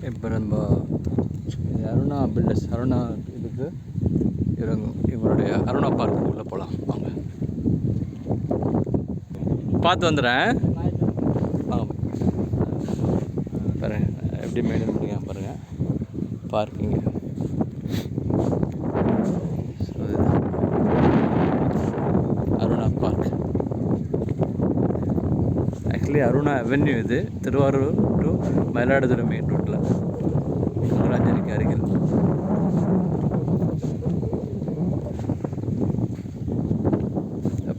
இப்போ நம்ம அருணா பில்டர்ஸ் அருணா இதுக்கு இவருடைய அருணா பார்க்கு உள்ளே போகலாம் வாங்க. பார்த்து வந்துடுறேன். வாங்க பாருங்கள் எப்படி மெயின்டைன் பண்ணிங்க பாருங்கள் பார்க்கிங்கு. ஸோ இதுதான் Aruna park. Actually Aruna avenue இது திருவாரூர் டு மயிலாடுதுறை மெயின் ரோட்டில் மங்களாஞ்சேரிக்கு அருகில்.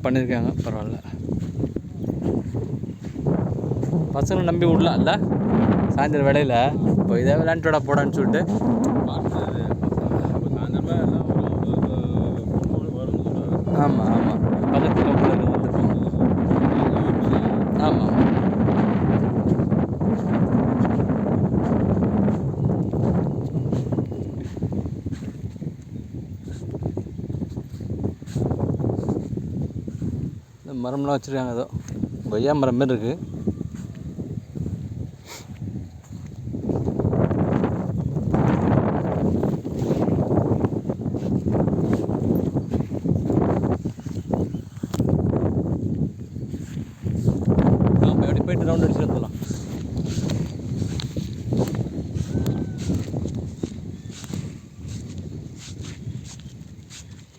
பண்ணியிருக்காங்க பரவாயில்ல. பசங்களை நம்பி விடலாம்ல சாயந்தரம் வேலையில். இப்போ இதே விளையாண்டோட போடான்னு சொல்லிட்டு ஆமாம் ஆமாம் பக்கத்தில் வந்துருக்கோம். ஆமாம் இந்த மரம்லாம் வச்சுருக்காங்க. ஏதோ கொய்யா மரம் மாரி இருக்குது. போயிட்டு ரவுண்ட் அடிச்சு வந்துடலாம்.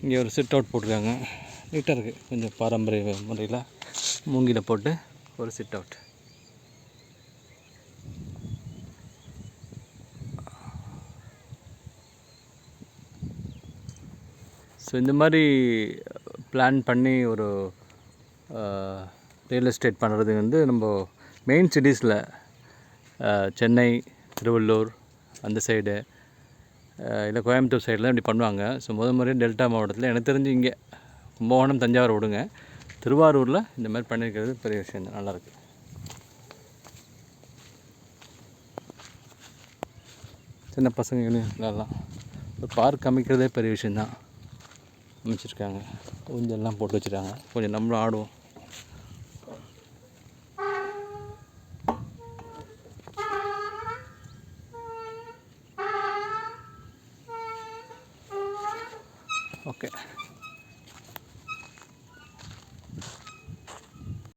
இங்கே ஒரு சிட் அவுட் போட்டிருக்காங்க. நீட்டாக இருக்குது. கொஞ்சம் பாரம்பரிய முறையில் மூங்கில போட்டு ஒரு சிட் அவுட். ஸோ இந்த மாதிரி பிளான் பண்ணி ஒரு ரியல் எஸ்டேட் பண்ணுறது வந்து நம்ம மெயின் சிட்டிஸில் சென்னை, திருவள்ளூர் அந்த சைடு இல்லை கோயம்புத்தூர் சைடெலாம் இப்படி பண்ணுவாங்க. ஸோ முறையாக டெல்டா மாவட்டத்தில் எனக்கு தெரிஞ்சு இங்கே கும்பகோணம், தஞ்சாவூர் விடுங்க, திருவாரூரில் இந்த மாதிரி பண்ணியிருக்கிறது பெரிய விஷயம் தான். நல்லாயிருக்கு. சின்ன பசங்க விளையாடலாம். ஒரு பார்க் அமைக்கிறதே பெரிய விஷயந்தான். அமைச்சிருக்காங்க. ஊஞ்சல்லாம் போட்டு வச்சுருக்காங்க. கொஞ்சம் நம்மளும் ஆடுவோம். ஓகே.